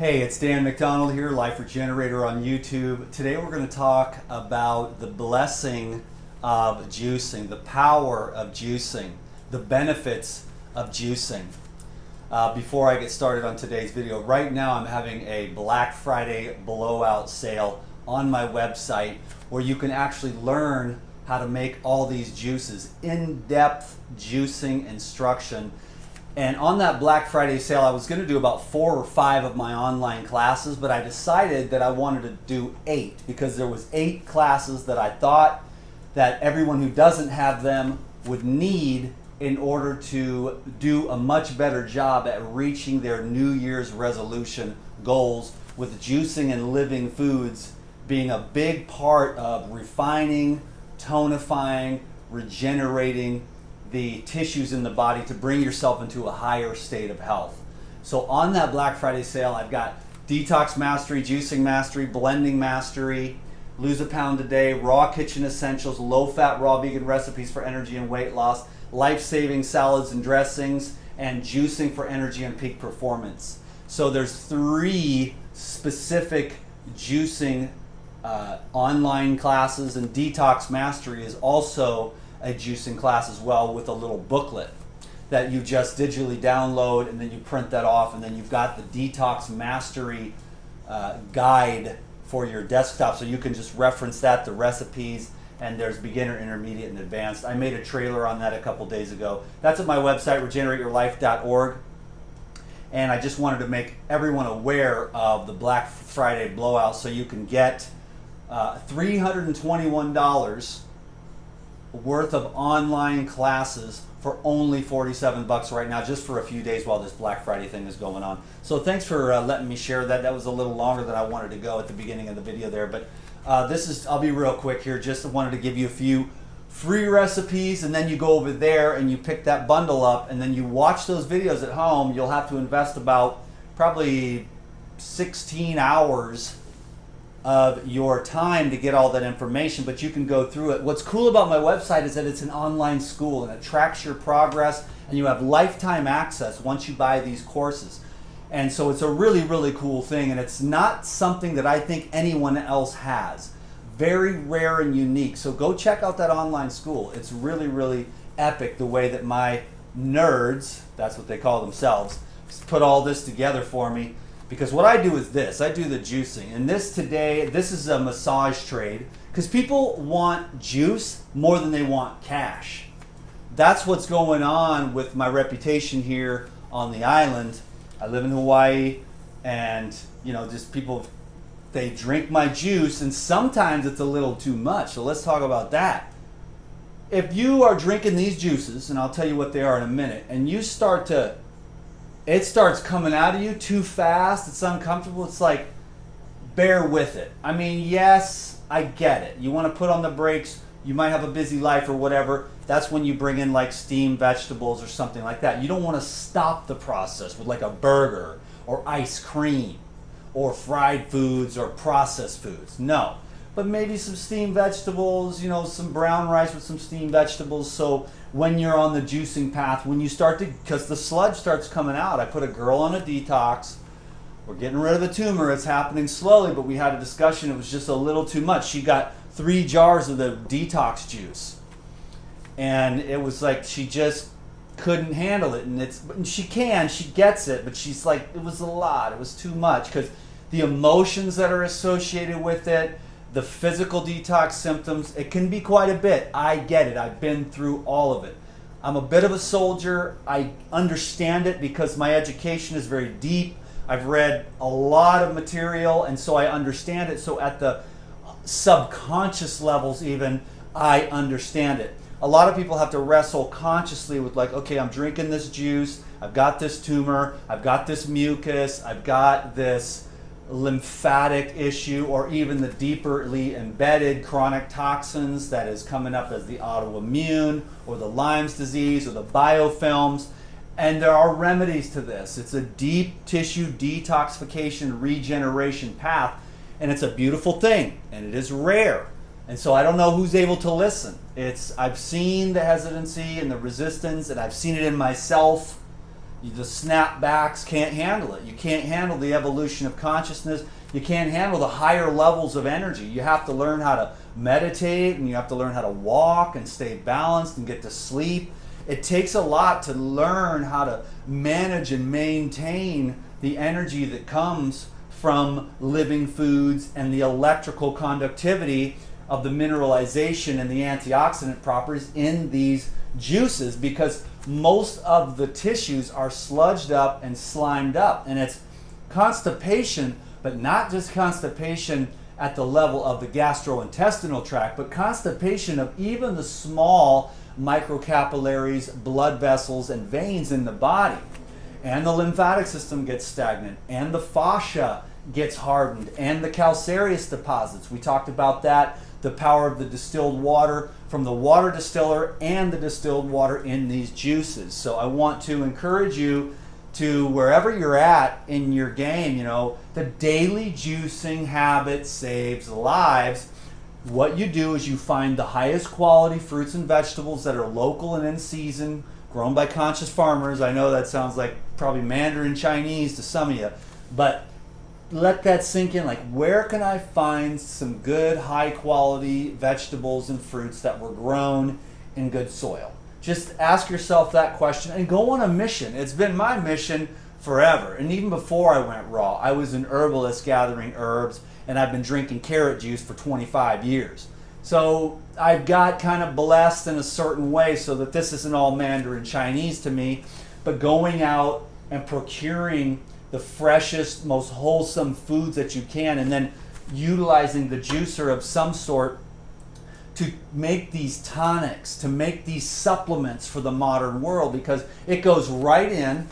Hey, it's Dan McDonald here, Life Regenerator on YouTube. Today we're going to talk about the blessing of juicing, the power of juicing, the benefits of juicing. Before I get started on today's video, right now I'm having a Black Friday blowout sale on my website where you can actually learn how to make all these juices, in-depth juicing instruction. And on that Black Friday sale, I was going to do about 4 or 5 of my online classes, but I decided that I wanted to do 8 because there was 8 classes that I thought that everyone who doesn't have them would need in order to do a much better job at reaching their New Year's resolution goals, with juicing and living foods being a big part of refining, tonifying, regenerating the tissues in the body to bring yourself into a higher state of health. So on that Black Friday sale, I've got Detox Mastery, Juicing Mastery, Blending Mastery, Lose a Pound a Day, Raw Kitchen Essentials, Low-Fat Raw Vegan Recipes for Energy and Weight Loss, Life-Saving Salads and Dressings, and Juicing for Energy and Peak Performance. So there's 3 specific juicing online classes, and Detox Mastery is also a juicing class as well, with a little booklet that you just digitally download, and then you print that off, and then you've got the Detox Mastery guide for your desktop, so you can just reference that, the recipes, and there's beginner, intermediate, and advanced. I made a trailer on that a couple days ago. That's at my website, regenerateyourlife.org. And I just wanted to make everyone aware of the Black Friday blowout, so you can get $321 worth of online classes for only $47 right now, just for a few days while this Black Friday thing is going on. So thanks for letting me share that. That was a little longer than I wanted to go at the beginning of the video there, but I'll be real quick here. Just wanted to give you a few free recipes, and then you go over there and you pick that bundle up, and then you watch those videos at home. You'll have to invest about probably 16 hours of your time to get all that information, but you can go through it. What's cool about my website is that it's an online school, and it tracks your progress, and you have lifetime access once you buy these courses. And so it's a really, really cool thing, and it's not something that I think anyone else has. Very rare and unique. So go check out that online school. It's really, really epic the way that my nerds, that's what they call themselves, put all this together for me. Because what I do is this, I do the juicing. And this is a massage trade, because people want juice more than they want cash. That's what's going on with my reputation here on the island. I live in Hawaii, and just people, they drink my juice, and sometimes it's a little too much. So let's talk about that. If you are drinking these juices, and I'll tell you what they are in a minute, and it starts coming out of you too fast, it's uncomfortable, it's like, bear with it. I mean, yes, I get it. You want to put on the brakes, you might have a busy life or whatever. That's when you bring in like steamed vegetables or something like that. You don't want to stop the process with like a burger or ice cream or fried foods or processed foods. No. But maybe some steamed vegetables, some brown rice with some steamed vegetables. So when you're on the juicing path, when you start to, because the sludge starts coming out. I put a girl on a detox. We're getting rid of the tumor. It's happening slowly, but we had a discussion. It was just a little too much. She got 3 jars of the detox juice. And it was like she just couldn't handle it. And she gets it, but she's like, it was a lot. It was too much, because the emotions that are associated with it, the physical detox symptoms, it can be quite a bit. I get it. I've been through all of it. I'm a bit of a soldier. I understand it because my education is very deep. I've read a lot of material, and so I understand it. So at the subconscious levels even, I understand it. A lot of people have to wrestle consciously with like, okay, I'm drinking this juice. I've got this tumor. I've got this mucus. I've got this lymphatic issue, or even the deeply embedded chronic toxins that is coming up as the autoimmune or the Lyme's disease or the biofilms. And there are remedies to this. It's a deep tissue detoxification regeneration path, and it's a beautiful thing, and it is rare. And so I don't know who's able to listen. I've seen the hesitancy and the resistance, and I've seen it in myself. The snapbacks can't handle it. You can't handle the evolution of consciousness. You can't handle the higher levels of energy. You have to learn how to meditate, and you have to learn how to walk and stay balanced and get to sleep. It takes a lot to learn how to manage and maintain the energy that comes from living foods and the electrical conductivity of the mineralization and the antioxidant properties in these juices, because most of the tissues are sludged up and slimed up. And it's constipation, but not just constipation at the level of the gastrointestinal tract, but constipation of even the small microcapillaries, blood vessels, and veins in the body. And the lymphatic system gets stagnant, and the fascia gets hardened, and the calcareous deposits. We talked about that, the power of the distilled water from the water distiller and the distilled water in these juices. So I want to encourage you to, wherever you're at in your game, the daily juicing habit saves lives. What you do is you find the highest quality fruits and vegetables that are local and in season, grown by conscious farmers. I know that sounds like probably Mandarin Chinese to some of you, but let that sink in. Like, where can I find some good high quality vegetables and fruits that were grown in good soil? Just ask yourself that question and go on a mission. It's been my mission forever. And even before I went raw, I was an herbalist gathering herbs, and I've been drinking carrot juice for 25 years. So I've got kind of blessed in a certain way so that this isn't all Mandarin Chinese to me, but going out and procuring the freshest, most wholesome foods that you can, and then utilizing the juicer of some sort to make these tonics, to make these supplements for the modern world, because it goes right in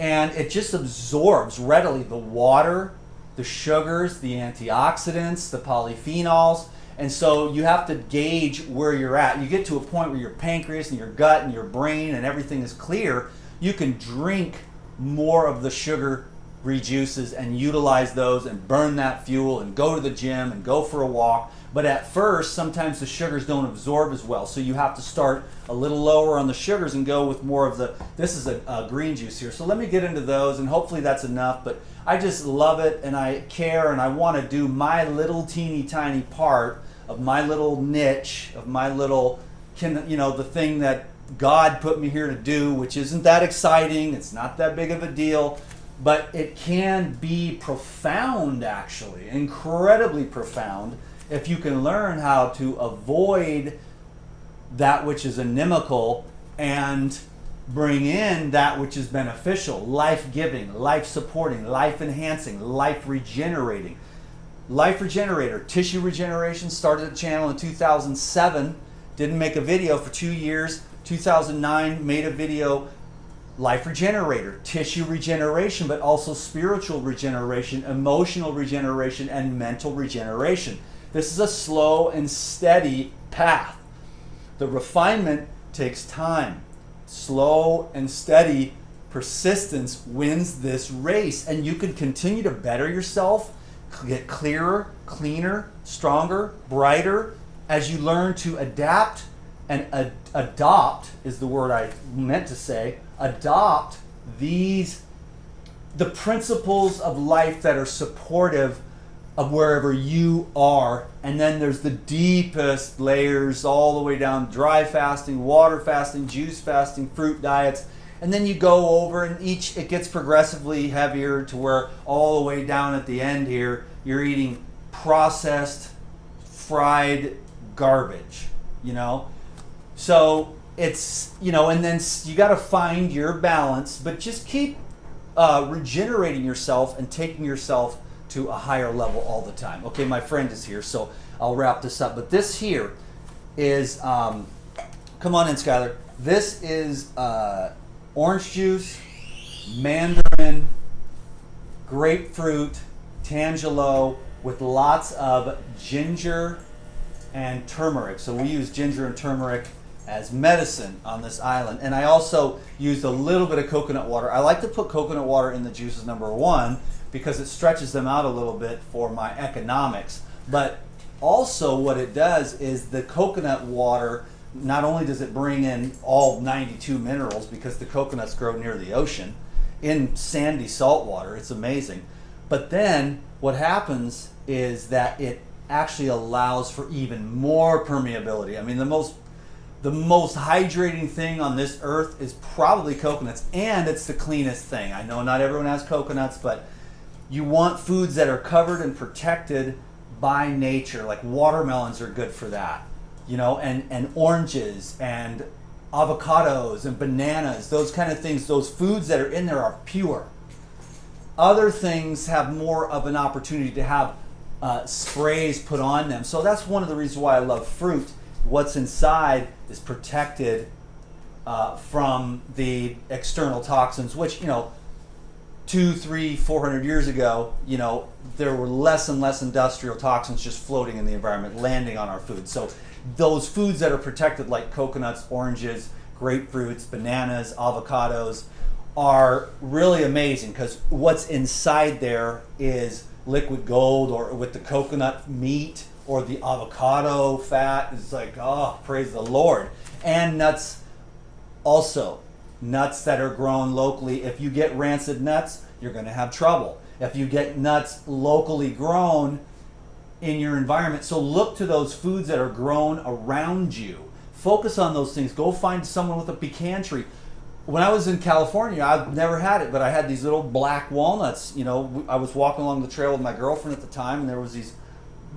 and it just absorbs readily the water, the sugars, the antioxidants, the polyphenols. And so you have to gauge where you're at. You get to a point where your pancreas and your gut and your brain and everything is clear. You can drink more of the sugar-free juices and utilize those and burn that fuel and go to the gym and go for a walk. But at first, sometimes the sugars don't absorb as well. So you have to start a little lower on the sugars and go with more of this is a green juice here. So let me get into those, and hopefully that's enough. But I just love it, and I care, and I want to do my little teeny tiny part of my little niche, of my little, the thing that God put me here to do, which isn't that exciting. It's not that big of a deal, but it can be profound, actually, incredibly profound, if you can learn how to avoid that which is inimical and bring in that which is beneficial, life-giving, life-supporting, life-enhancing, life-regenerating. Life Regenerator, tissue regeneration, started a channel in 2007, didn't make a video for 2 years. 2009, made a video, Life Regenerator, tissue regeneration, but also spiritual regeneration, emotional regeneration, and mental regeneration. This is a slow and steady path. The refinement takes time. Slow and steady persistence wins this race, and you can continue to better yourself, get clearer, cleaner, stronger, brighter, as you learn to adapt and adopt is the word I meant to say, adopt the principles of life that are supportive of wherever you are. And then there's the deepest layers all the way down: dry fasting, water fasting, juice fasting, fruit diets. And then you go over, and it gets progressively heavier to where all the way down at the end here, you're eating processed, fried garbage, So it's, and then you got to find your balance, but just keep regenerating yourself and taking yourself to a higher level all the time. Okay, my friend is here, so I'll wrap this up. But this here is, come on in, Skylar. This is orange juice, mandarin, grapefruit, tangelo, with lots of ginger and turmeric. So we use ginger and turmeric as medicine on this island. And I also used a little bit of coconut water. I like to put coconut water in the juices, number one, because it stretches them out a little bit for my economics. But also what it does is the coconut water not only does it bring in all 92 minerals because the coconuts grow near the ocean in sandy salt water, it's amazing. But then what happens is that it actually allows for even more permeability. I mean, the most hydrating thing on this earth is probably coconuts, and it's the cleanest thing. I know not everyone has coconuts, but you want foods that are covered and protected by nature. Like watermelons are good for that, you know, and oranges and avocados and bananas, those kind of things. Those foods that are in there are pure. Other things have more of an opportunity to have sprays put on them. So that's one of the reasons why I love fruit. What's inside is protected from the external toxins, which, you know, 200, 300, 400 years ago, you know, there were less and less industrial toxins just floating in the environment, landing on our food. So those foods that are protected, like coconuts, oranges, grapefruits, bananas, avocados, are really amazing, because what's inside there is liquid gold. Or with the coconut meat or the avocado fat, it's like, oh, praise the Lord. And nuts also. Nuts that are grown locally. If you get rancid nuts, you're going to have trouble. If you get nuts locally grown in your environment, so look to those foods that are grown around you. Focus on those things. Go find someone with a pecan tree. When I was in California, I've never had it, but I had these little black walnuts. You know, I was walking along the trail with my girlfriend at the time, and there was these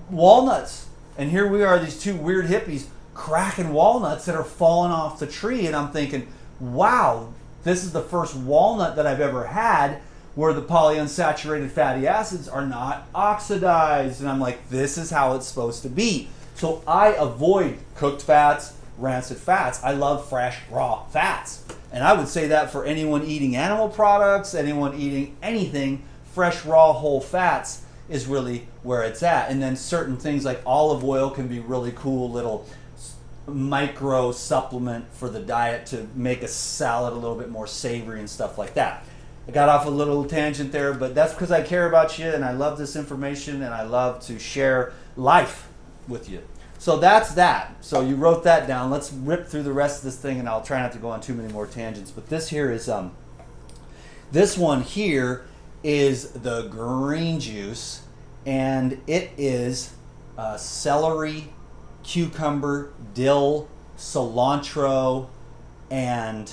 walnuts. And here we are, these two weird hippies cracking walnuts that are falling off the tree. And I'm thinking, wow, this is the first walnut that I've ever had where the polyunsaturated fatty acids are not oxidized. And I'm like, this is how it's supposed to be. So I avoid cooked fats, rancid fats. I love fresh, raw fats. And I would say that for anyone eating animal products, anyone eating anything, fresh, raw, whole fats is really where it's at. And then certain things like olive oil can be really cool little micro supplement for the diet to make a salad a little bit more savory and stuff like that. I got off a little tangent there, but that's because I care about you and I love this information and I love to share life with you. So that's that. So you wrote that down. Let's rip through the rest of this thing, and I'll try not to go on too many more tangents. But this here is this one here is the green juice, and it is celery, cucumber, dill, cilantro, and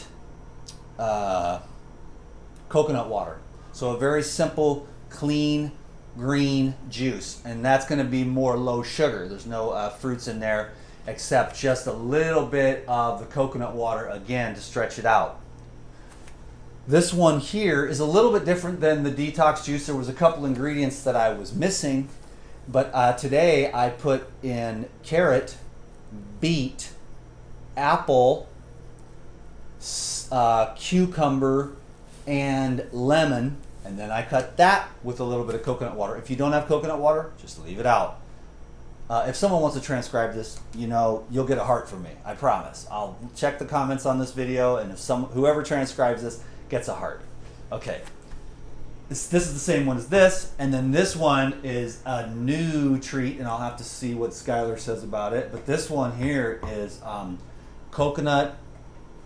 coconut water. So a very simple, clean, green juice, and that's going to be more low sugar. There's no fruits in there except just a little bit of the coconut water, again, to stretch it out. This one here is a little bit different than the detox juice. There was a couple ingredients that I was missing, but today I put in carrot, beet, apple, cucumber, and lemon. And then I cut that with a little bit of coconut water. If you don't have coconut water, just leave it out. If someone wants to transcribe this, you know, you'll get a heart from me. I promise. I'll check the comments on this video, and if whoever transcribes this gets a heart. Okay. This is the same one as this, and then this one is a new treat, and I'll have to see what Skylar says about it. But this one here is coconut,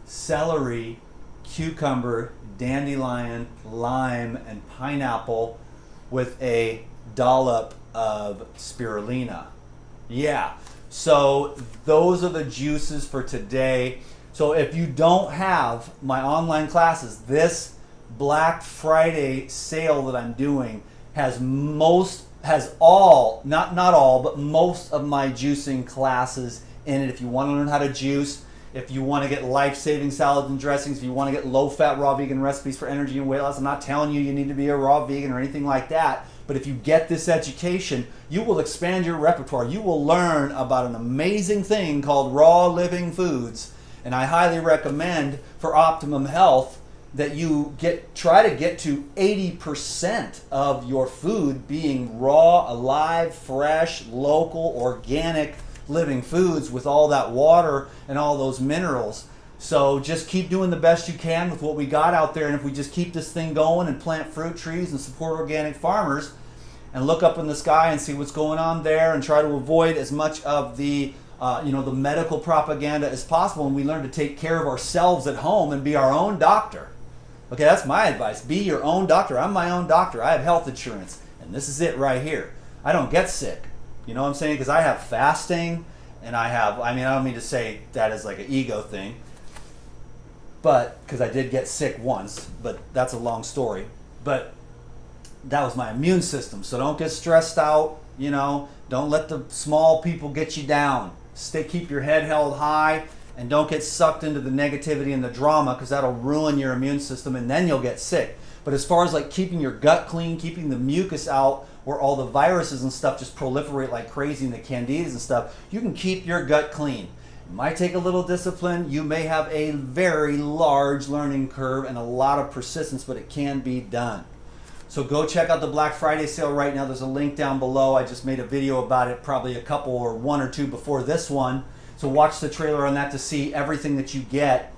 celery, cucumber, dandelion, lime, and pineapple with a dollop of spirulina. Yeah, so those are the juices for today. So if you don't have my online classes, this Black Friday sale that I'm doing has all, not all, but most of my juicing classes in it. If you want to learn how to juice, if you want to get life-saving salads and dressings, if you want to get low-fat raw vegan recipes for energy and weight loss, I'm not telling you need to be a raw vegan or anything like that, but if you get this education, you will expand your repertoire. You will learn about an amazing thing called raw living foods, and I highly recommend for optimum health that you try to get to 80% of your food being raw, alive, fresh, local, organic living foods with all that water and all those minerals. So just keep doing the best you can with what we got out there, and if we just keep this thing going and plant fruit trees and support organic farmers and look up in the sky and see what's going on there and try to avoid as much of the the medical propaganda as possible, and we learn to take care of ourselves at home and be our own doctor. Okay, that's my advice. Be your own doctor. I'm my own doctor. I have health insurance, and this is it right here. I don't get sick. You know what I'm saying? Because I have fasting, and I don't mean to say that as like an ego thing, but because I did get sick once, but that's a long story. But that was my immune system. So don't get stressed out. Don't let the small people get you down. Keep your head held high, and don't get sucked into the negativity and the drama, because that'll ruin your immune system, and then you'll get sick. But as far as like keeping your gut clean, keeping the mucus out where all the viruses and stuff just proliferate like crazy, and the candidas and stuff, you can keep your gut clean. It might take a little discipline. You may have a very large learning curve and a lot of persistence, but it can be done. So go check out the Black Friday sale right now. There's a link down below. I just made a video about it, probably a couple or one or two before this one. So watch the trailer on that to see everything that you get,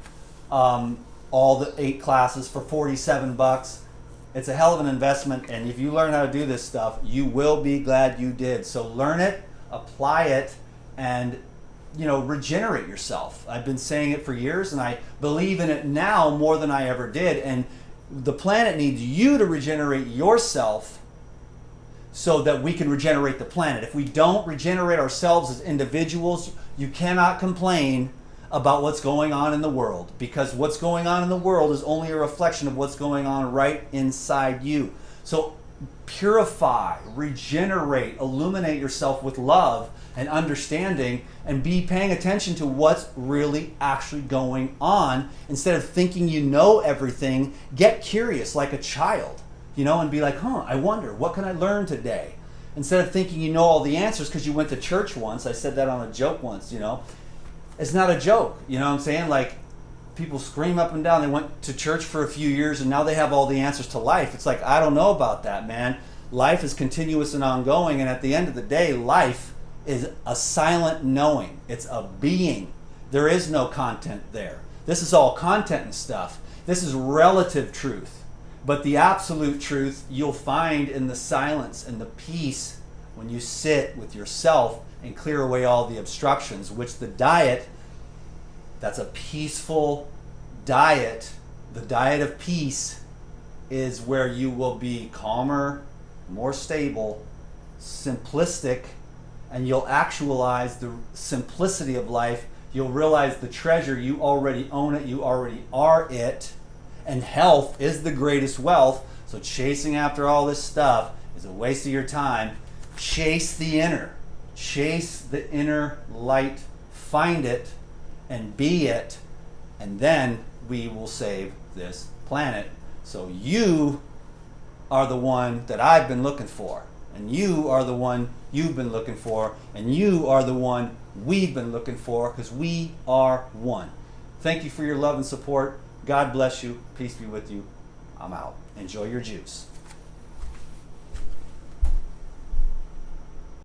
all the 8 classes for 47 bucks. It's a hell of an investment, and if you learn how to do this stuff, you will be glad you did. So learn it, apply it, and regenerate yourself. I've been saying it for years, and I believe in it now more than I ever did. And the planet needs you to regenerate yourself so that we can regenerate the planet. If we don't regenerate ourselves as individuals, you cannot complain about what's going on in the world, because what's going on in the world is only a reflection of what's going on right inside you. So purify, regenerate, illuminate yourself with love and understanding, and be paying attention to what's really actually going on. Instead of thinking you know everything, get curious like a child, and be like, I wonder, what can I learn today? Instead of thinking you know all the answers because you went to church once. I said that on a joke once, It's not a joke, you know what I'm saying? Like, people scream up and down, they went to church for a few years and now they have all the answers to life. It's like, I don't know about that, man. Life is continuous and ongoing, and at the end of the day, life is a silent knowing. It's a being. There is no content there. This is all content and stuff. This is relative truth. But the absolute truth you'll find in the silence and the peace when you sit with yourself and clear away all the obstructions, which the diet, that's a peaceful diet. The diet of peace is where you will be calmer, more stable, simplistic, and you'll actualize the simplicity of life. You'll realize the treasure, you already own it, you already are it, and health is the greatest wealth. So chasing after all this stuff is a waste of your time. Chase the inner. Chase the inner light, find it, and be it, and then we will save this planet. So you are the one that I've been looking for, and you are the one you've been looking for, and you are the one we've been looking for, because we are one. Thank you for your love and support. God bless you. Peace be with you. I'm out. Enjoy your juice.